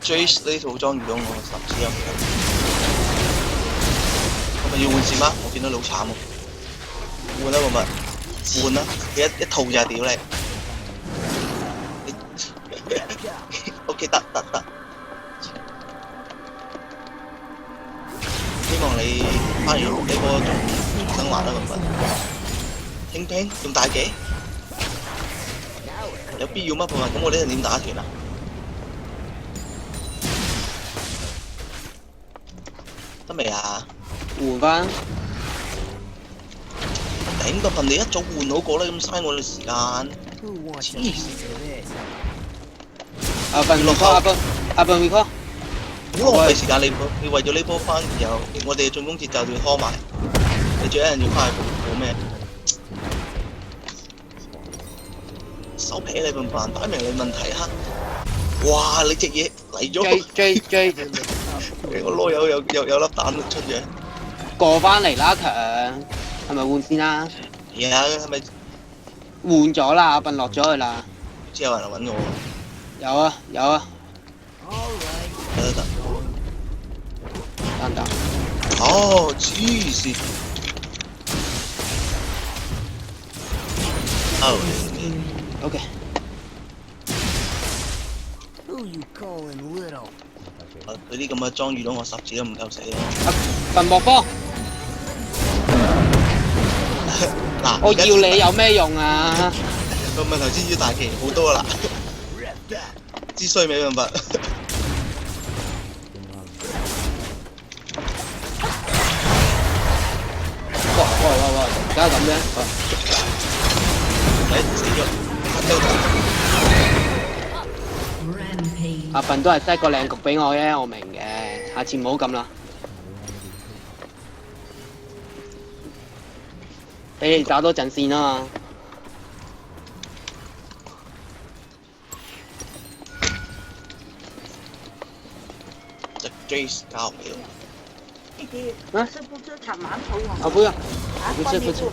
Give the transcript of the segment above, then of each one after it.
Jace 呢套裝遇到我十指有幾多？係咪要換線嗎？我見到你好慘喎！換啦，咪換啦！你一套就係屌你！OK 得。希望你翻完呢波仲生還啦，咪拼用大技，有必要乜？咁我呢陣點打團啊？得未啊？換翻。頂個份你一早換好個啦，咁嘥我哋時間。阿笨落 call， 阿笨 recall。好浪費時間，你為咗呢波翻，然後我哋進攻節奏要拖埋，你最一人要翻去補咩？手皮你笨笨，擺明你問題哈！哇！你隻嘢嚟咗。追。我攞有粒蛋出嘅。過翻嚟啦，強，係咪換先啦？係啊，係咪？換咗啦，阿笨落咗去啦。知有人嚟揾我。有啊。得。得。哦，黐線。OK。佢啲咁嘅裝遇到我十指都唔夠死啊！笨莫科。嗱，我要你有咩用啊？個問題先要大旗好多啦，支衰未辦法。喂，而家咁啫。死咗，阿笨都係 set 個靚局俾我嘅，我明嘅，下次唔好咁啦。俾你打多陣先啊嘛。隻 Jace 交唔到。啊？是不是抢馒头啊？啊，不是，不是，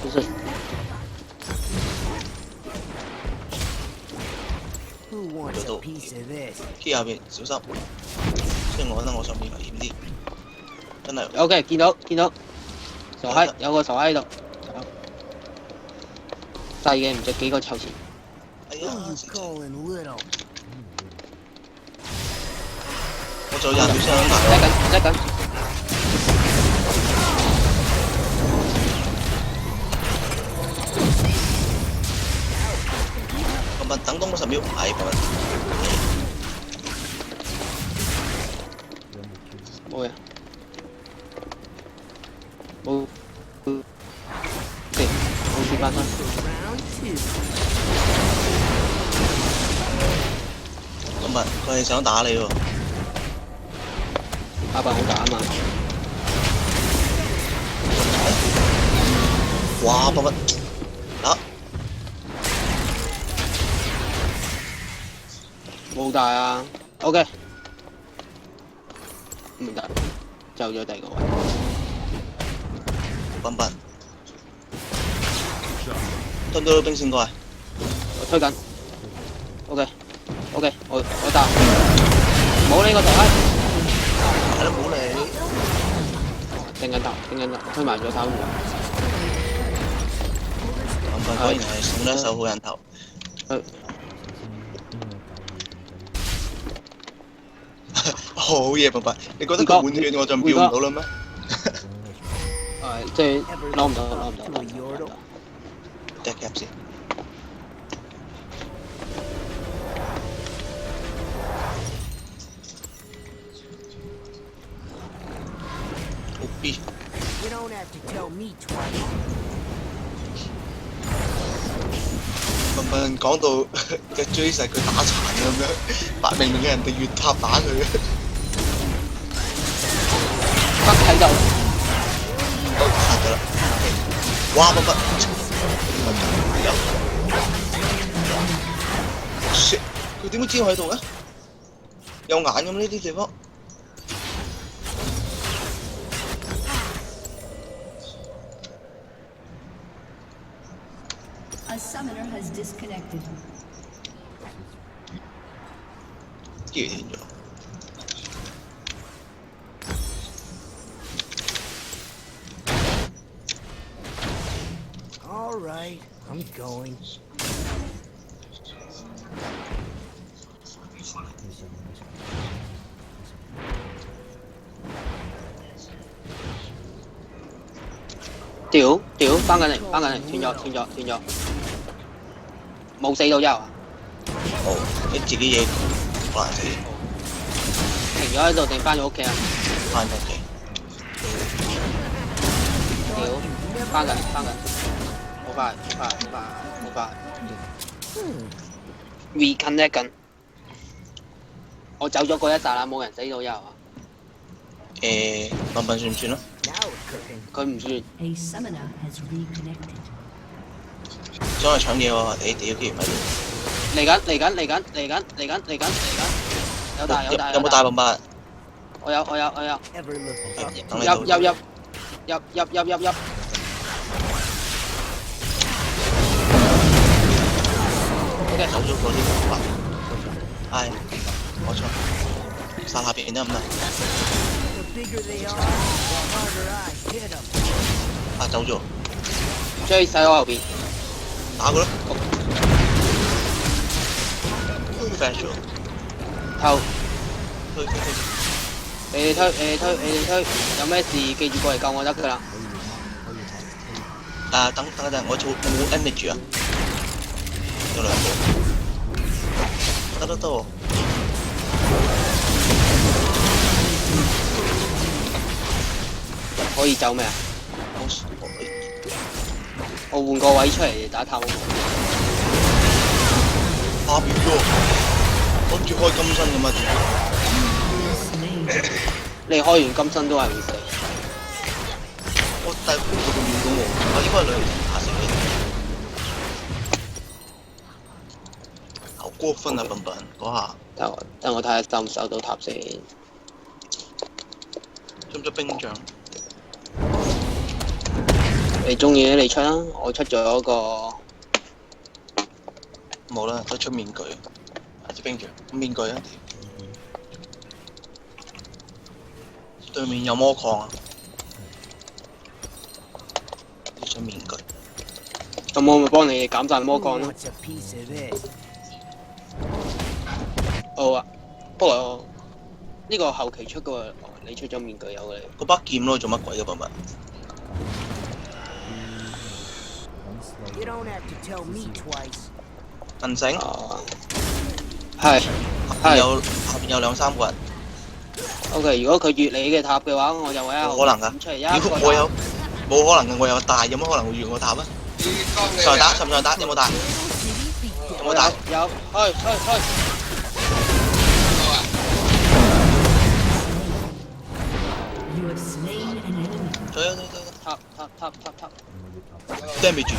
不是。嗰度 K 下邊小心，雖然我覺得我上面危險啲，真係。OK， 見到，傻閪，有個傻閪喺度，細嘅唔值幾個臭錢。哎呀！我仲有廿秒先肯埋。擠緊。等多10秒，係冇問題。冇嘢。冇。OK，冇事發生。咁啊，佢係想打你喎。阿伯好打啊嘛。哇！乜打？冇大啊 ，OK， 唔得，就咗第二個位。笨，蹲到兵線過嚟，我推緊 ，OK， 我打，冇呢個頭閪，係咯冇你，定緊頭，推埋咗3個。笨果然係送咗一手好人頭。好嘢，笨，你覺得佢換血我就飆唔到啦咩？即係攞唔到。隻夾先。好 B。笨講到隻 Jace 佢打殘咁樣，白明嘅人哋越塔打佢。北喺度。都殺咗啦！哇！笨，有 shit， 佢點會知我喺度嘅？有眼咁呢啲地方。A summoner has disconnected. 跟住斷咗。All right, I'm going. 屌，翻緊嚟，斷咗，冇死到一啊！哦，你自己嘢好難死，停咗喺度定翻咗屋企啊？翻屋企。屌，翻緊，好快，reconnect 緊。我走咗嗰一剎那，冇人死到一啊！笨笨算唔算咯？ Now it's cooking. 佢唔算。 A summoner has reconnected. 想去搶嘢喎，你屌竟然咪嚟緊，有冇大笨笨？我有， Ever look up? 等你到。入，走咗嗰啲笨笨。唉，冇錯，殺下邊得唔得？ The bigger they are, the harder I hit them. 啊，走咗，追喺我後邊。打佢咯。flash 咗，後，推。你哋推，有咩事記住過嚟救我得㗎啦。等一陣，我冇 energy 啊，有兩個。得喎。可以走咩啊？我換個位出嚟打塔好冇？下邊喎，諗住開金身咁啊！你開完金身都係會死。我但係佢個面咁喎，我應該係兩條打死嘅。好過分啊！笨笨嗰下。等我睇下收唔收到塔先。出唔出冰杖？你中意你出啦，我出咗個冇啦，都出面具，支冰杖，面具啊！對面有魔礦啊！要出面具。咁我咪幫你減晒魔 Who 鋼咯。 wants a piece of this? 好啊，不過呢個後期出個，你出咗面具有嘅你。嗰把劍咯，做乜鬼嘅笨笨？ You don't have to tell me twice. 銀繩係下邊有兩三個人， ，OK。如果佢越你嘅塔嘅話，我就會冇可能㗎。出嚟一個如果我有冇可能嘅，我有大，有乜可能會越我塔啊？上打，上打，有冇大？有冇大？有，去。 You have slain an enemy. 走。塔。 damage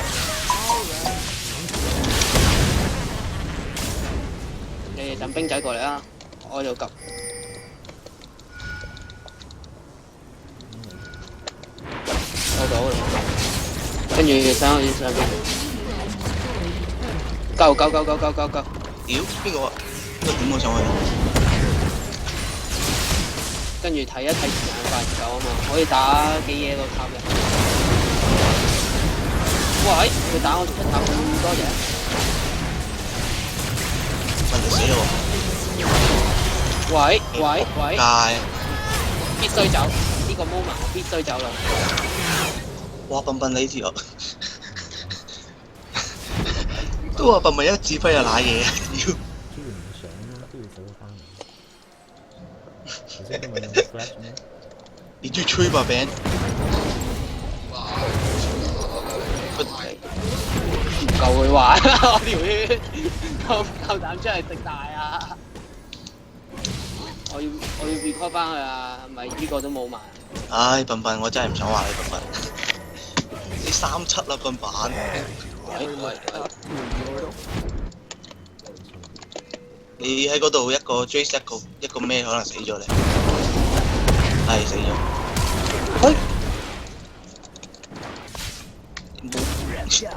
你哋等兵仔過嚟啦，我就急。收到啦，跟住上邊，救！屌邊個啊？邊個點我上去？跟住睇一睇時間快唔夠啊嘛，可以打幾嘢個塔嘅。哇！佢打我出塔咁多嘢。 問就死咯喂，喎！界必須走，呢個 moment 我必須走啦。哇！笨笨你條，都話笨笨一指揮就賴嘢啊！屌！你中意吹吧餅？唔夠佢玩，我條血夠膽出嚟食大啊！我要 record 翻佢啊，咪呢個都冇埋。唉，笨笨，我真係唔想話你笨笨。你37啦，笨笨。喂，你喺嗰度一個 Jace 一個咩可能死咗你？係死咗。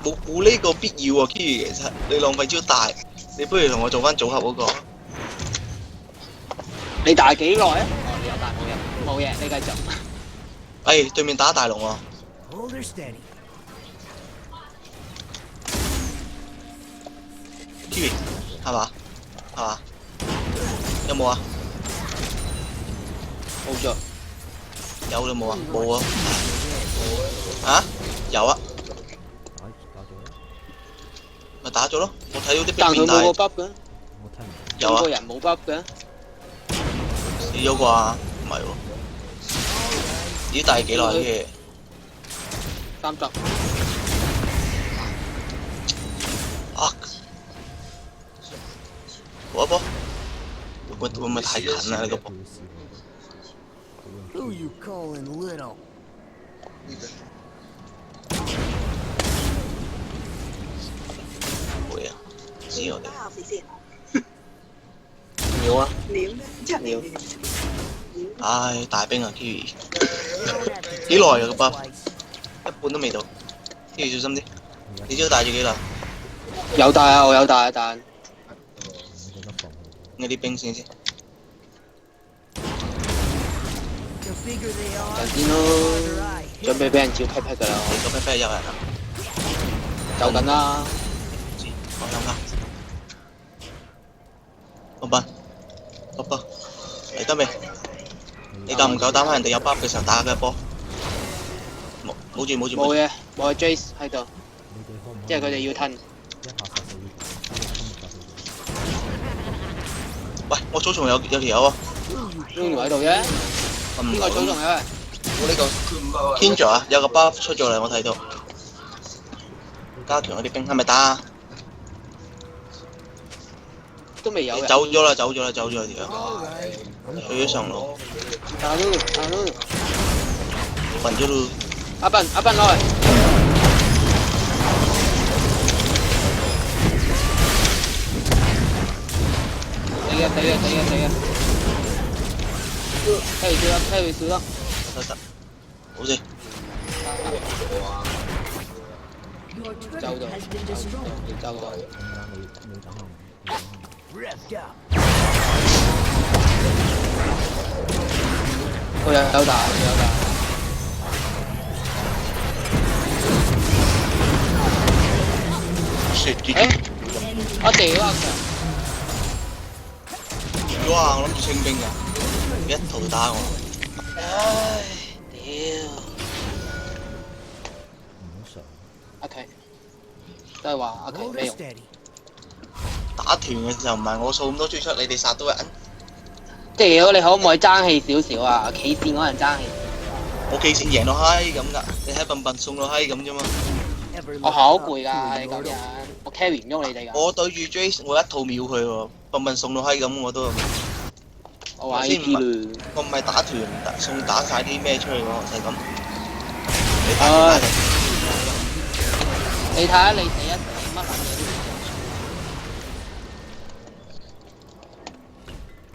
冇呢個必要啊，Kiri 其實你浪費招大，你不如同我做翻組合嗰個。你大幾耐啊？哦，你有大冇嘢，你繼續。哎，對面打大龍喎。 Hold her steady. Kiwi 係嘛？係嘛？有冇啊？冇咗。有啦冇啊？冇啊！啊？有啊！咪打咗咯！我睇到啲但佢兵變態冇個 buff 嘅，有啊個，人冇 buff 嘅。死咗啩？唔係喎。咦？大幾耐嘅30。啊！搏一搏，會唔會太近啊？呢個波 Who you calling little? 會啊！知我哋後邊先。秒啊！料真秒。唉，大兵啊 Kiwi， 幾耐啊個 buff？ 一半都未到。Kiwi 小心啲，你知道大咗幾耐？有帶啊，我有帶啊，但我啲兵先。 The bigger they are, 陣先 the 咯， harder I 準 hit 備俾人照 pat pat 㗎啦，你個 pat 有人啊？就緊啦。唔知，我諗下。老闆，波波嚟得未？你夠唔夠膽喺人哋有 buff 嘅時候打佢一波？冇住冇住冇嘢，冇 Jace 喺度，即係佢哋要吞。喂，我草叢有條友啊！ Lulu 喺度啫，邊個草叢啊？我呢個 Kendra 啊，有個 buff 出咗嚟，我睇到。加強嗰啲兵係咪打啊？都未有嘅。走咗啦，走咗啦，走咗啦條友， All right. 去咗上路，打 Lulu，打 Lulu，暈咗咯。阿笨攞嚟。死啊！聽佢笑啦，得，好先。 Your 走 turret 到， has been destroyed. 走到。 Wrapped up. 佢有打。雪住誒，我屌啊！哇！我諗住清兵㗎，一圖打我。唉，屌！阿奇，都係話阿奇 Hold 咩 her 用？ steady. 打團嘅時候唔係我掃咁多追出，你哋殺到人。屌，你可唔可以爭氣少少啊？企線嗰人爭氣。我企線贏到閪咁㗎，你睇笨笨送到閪咁啫嘛。 Ever 我好 look 攰 up 㗎， to 你 an 咁 order? 樣，我 carry 唔喐你哋㗎。我對住 Jace，我一套秒佢喎，笨笨送到閪咁我都。我玩先 AP 啦。我唔係打團送打晒啲咩出去喎，就係咁。唉，你睇下你死一死乜撚嘢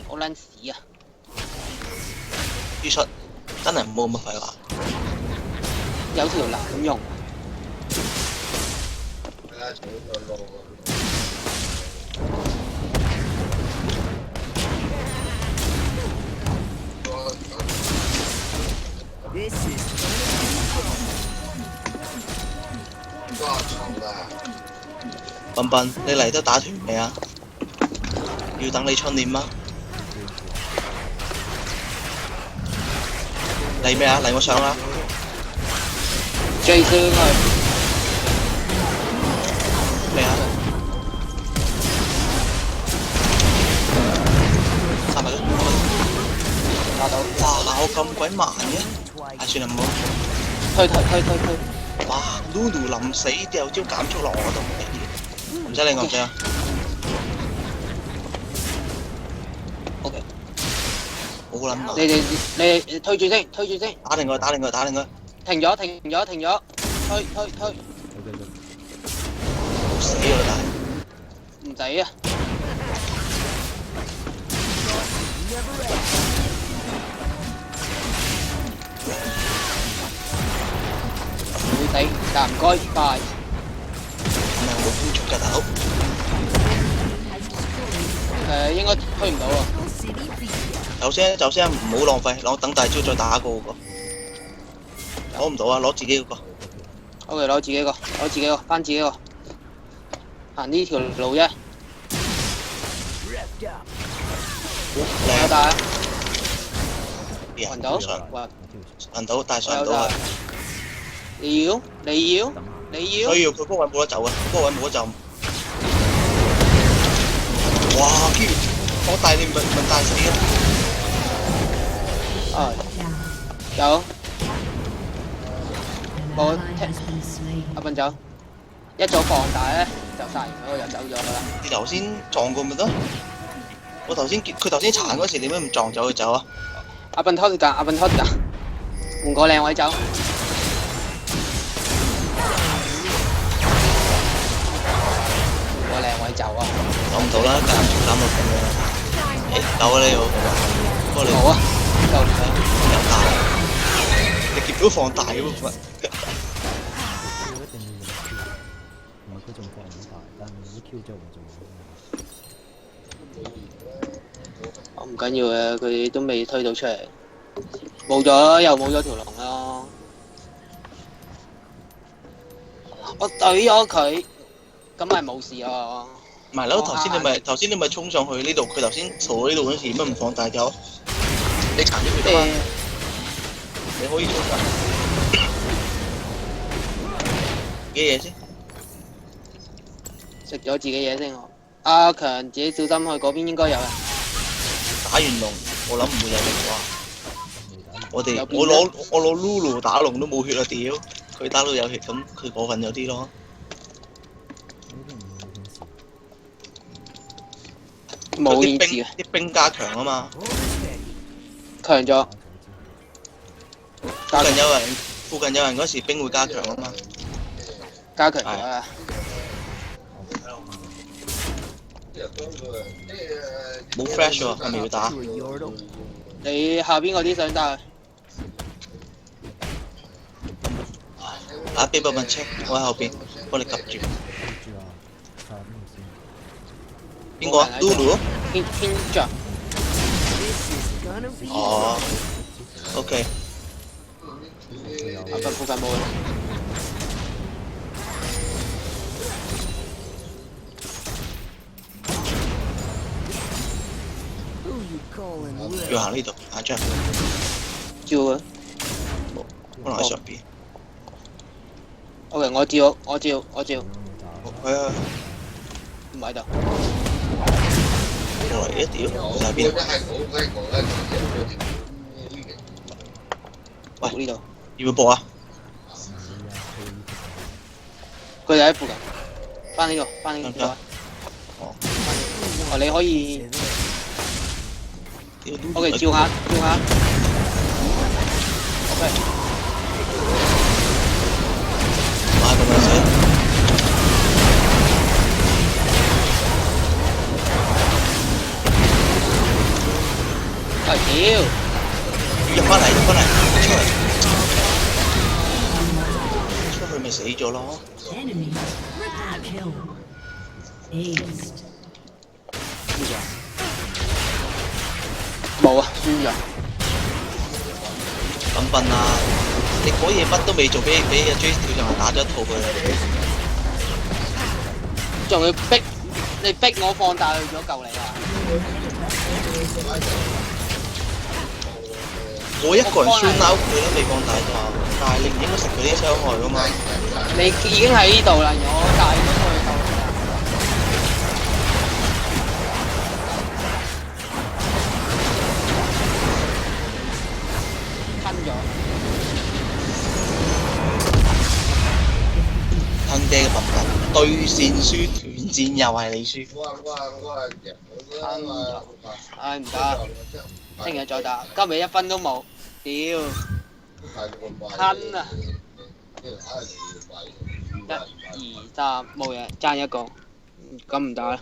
都好撚屎啊！輸出真係唔好咁乜廢話。有條撚用。This is 笨笨，你嚟得打團未啊？要等你春練嗎？嚟咩啊？嚟我上啦！最傷佢。嚟啊！300啦！打到。哇！我咁鬼慢嘅，唉算啦唔好。推。哇 ！Lulu 臨死掉招減速落我度，唔使理我唔使啊。OK。好撚慢。你推住先。打定佢，停咗。推。死啦！但係唔使啊。唔會死，但唔該拜。唔係我呼出㗎大佬。應該推唔到啊。 City beat ya. 走先，唔好浪費，等大招再打過嗰個。攞唔到啊！攞自己嗰個。 OK， 攞自己個，翻自己個，行呢條路啫。 Wrapped up. 有大，啲人暈到，上暈暈到，但係上唔有大到啊！。你要？所以佢嗰個位冇得走啊！嗰個位冇得走。哇！居然我大你問大死啊！啊， Down. 有， An Well, ally has been slain. 阿笨走，一早放大咧就殺完嗰個就走咗噶啦。你頭先撞過咪得？佢頭先殘嗰時，你點解唔撞走佢走啊？阿笨拖住架，換個靚位走。換個靚位走啊！走唔到啦，減到咁樣。誒，走啊你要，不過你好啊，夠唔夠？有大，你夾到放大嗰部分。一定要用 Q， 唔係佢仲放唔大，但係啲 Q 之後唔做。唔緊要嘅，佢都未推到出嚟，冇咗又冇咗條龍咯。我懟咗佢，咁咪冇事咯。唔係咯，頭先你咪衝上去呢度，佢頭先坐呢度嗰時點解唔放大咗？你殘咗佢得嘛？你可以衝上。嘅嘢先，食咗自己嘢先我。阿強自己小心，去嗰邊應該有人。打完龍，我諗唔會有力啩。我攞 Lulu 打龍都冇血啊屌！佢打到有血，咁佢過分咗啲咯。冇意志啊！啲兵加強啊嘛， Hold it steady. 強咗，附近有人嗰時兵會加強啊嘛。加強咗啊！冇 flash 喎，係咪要打？ To a Yordle. 你下邊嗰啲想帶打俾百蚊車，我喺後邊幫你及住。邊個啊 ？Lulu？偏着， This is gonna be 哦，OK。阿斌附近冇人。who you calling 要 Will? 行呢度，行張，照啊可能喺上邊。 ！OK，我照，係啊，唔喺度。過嚟一屌，喺邊？喂，呢度，要唔要播啊？佢哋喺附近。翻呢度，得唔得？哦，你可以 屌 OK 照下。OK，哇，咁樣先。啊屌！入翻嚟，出去咪死咗咯。 Enemy triple kill. Aced. 冇啊，輸咗。咁笨啊！你嗰嘢乜都未做，俾阿 J 跳上嚟打咗一套佢啦。仲要逼你逼我放大去咗救你啊！我一個人酸撈佢都未放大就，但係你唔應該食佢啲傷害噶嘛。你已經喺呢度啦，我大咗出去救你啦。吞咗。坑爹嘅笨笨，對線輸，團戰又係你輸。唉唔得，聽日再打，今日1分都冇，屌，吞啊！1、2、3，冇嘢，爭一個，咁唔打啦。